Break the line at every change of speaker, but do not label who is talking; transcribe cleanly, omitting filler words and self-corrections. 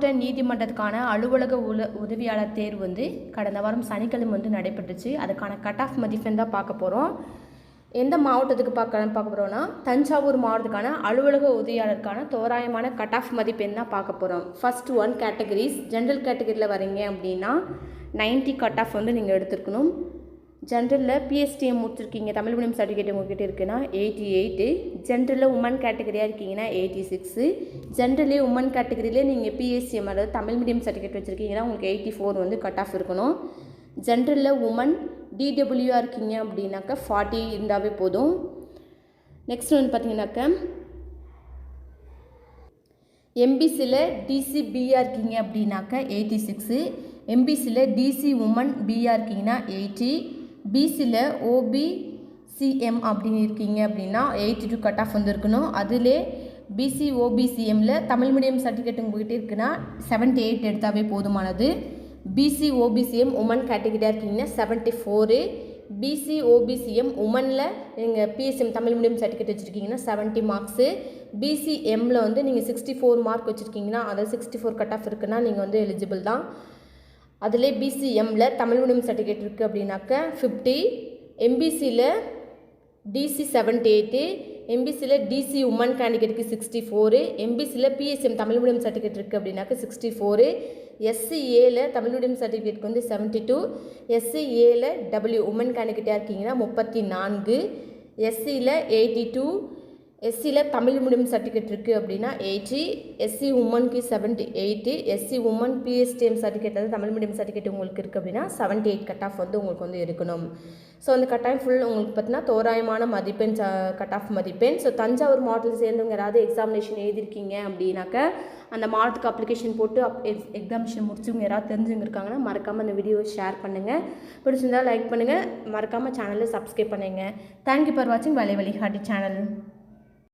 மாவட்ட நீதிமன்றத்துக்கான அலுவலக உதவியாளர் தேர்வு வந்து கடந்த வாரம் சனிக்கிழமை வந்து நடைபெற்றுச்சு. அதுக்கான கட் ஆஃப் மதிப்பெண் தான் பார்க்க போகிறோம். எந்த மாவட்டத்துக்கு பார்க்க போகிறோன்னா தஞ்சாவூர் மாவட்டத்துக்கான அலுவலக உதவியாளருக்கான தோராயமான கட் ஆஃப் மதிப்பெண் தான் பார்க்க போகிறோம். First 1 categories. ஜென்ரல் கேட்டகரியில் வரீங்க அப்படின்னா 90 கட் ஆஃப் வந்து நீங்கள் எடுத்துருக்கணும். ஜென்ரலில் பிஎஸ்டிஎம் முடிச்சிருக்கீங்க, தமிழ் மீடியம் சர்டிஃபிகேட் உங்கள்கிட்ட இருக்குன்னா 88. ஜென்ரலில் உமன் கேட்டகரியாக இருக்கீங்கன்னா 86. ஜென்ரலி உமன் கேட்டகரியிலே நீங்கள் பிஎஸ்டிஎம் அதாவது தமிழ் மீடியம் சர்டிஃபிகேட் வச்சுருக்கீங்கன்னா உங்களுக்கு 84 வந்து கட் ஆஃப் இருக்கணும். ஜென்ரலில் உமன் டிடபிள்யூஆர் இருக்கீங்க அப்படின்னாக்கா 40 இருந்தாவே போதும். நெக்ஸ்ட் வந்து பார்த்தீங்கன்னாக்கா எம்பிசியில் டிசிபிஆர் இருக்கீங்க அப்படின்னாக்கா 86. எம்பிசியில் டிசி உமன் பிஆர் இருக்கீங்கன்னா 80. பிசியில் ஓபிசிஎம் அப்படின்னு இருக்கீங்க அப்படின்னா 82 கட் ஆஃப் வந்து இருக்கணும். அதிலே பிசி ஓபிசிஎம்மில் தமிழ் மீடியம் சர்டிஃபிகேட் உங்கள்கிட்ட இருக்குன்னா 78 எடுத்தாவே போதுமானது. பிசி ஓபிசிஎம் உமன் கேட்டகரியாக இருக்கீங்கன்னா 74. பிசி ஓபிசிஎம் உமனில் நீங்கள் பிஎஸ்எம் தமிழ் மீடியம் சர்டிஃபிகேட் வச்சுருக்கீங்கன்னா 70 மார்க்ஸு. பிசிஎம்மில் வந்து நீங்கள் 64 மார்க் வச்சுருக்கீங்கன்னா அதாவது 64 கட் ஆஃப் இருக்குன்னா நீங்கள் வந்து எலிஜிபிள் தான். அதில் பிசிஎம்மில் தமிழ் மீடியம் சர்டிஃபிகேட் இருக்குது அப்படின்னாக்க 50. எம்பிசியில் டிசி 78. எம்பிசியில் டிசி உமன் கேண்டிடேட்டுக்கு 64. எம்பிசியில் பிஎஸ்எம் தமிழ் மீடியம் சர்டிஃபிகேட் இருக்குது அப்படின்னாக்க 64. எஸ்சிஏல தமிழ் மீடியம் சர்டிஃபிகேட்டுக்கு வந்து 72. எஸ்சிஏல டபிள்யூ உமன் கேண்டிடேட்டாக இருக்கீங்கன்னா 34. எஸ்சியில் 82. எஸ்சியில் தமிழ் மீடியம் சர்டிஃபிகேட் இருக்குது அப்படின்னா 80. எஸ்சி உமனுக்கு 78. எஸ்சி உமன் பிஎஸ்டிஎம் சர்டிஃபிகேட் அதாவது தமிழ் மீடியம் சர்டிஃபிகேட் உங்களுக்கு இருக்குது அப்படின்னா 78 கட் ஆஃப் வந்து உங்களுக்கு வந்து இருக்கணும். ஸோ அந்த கட் ஆஃப் ஃபுல் உங்களுக்கு பார்த்தீங்கன்னா தோராயமான மதிப்பெண் கட் ஆஃப் மதிப்பெண். ஸோ தஞ்சாவூர் மாவட்டத்தில் சேர்ந்தவங்க யாராவது எக்ஸாமினேஷன் எழுதிருக்கீங்க அப்படின்னாக்க அந்த மாவட்டத்துக்கு அப்ளிகேஷன் போட்டு எக்ஸாமினேஷன் முடிச்சவங்க யாராவது தெரிஞ்சவங்க இருக்காங்கன்னா மறக்காமல் அந்த வீடியோவை ஷேர் பண்ணுங்கள். பிடிச்சிருந்தால் லைக் பண்ணுங்கள். மறக்காமல் சேனலை சப்ஸ்கிரைப் பண்ணுங்கள். தேங்க்யூ ஃபார் வாட்சிங் வலை வழிகாட்டி சேனல்.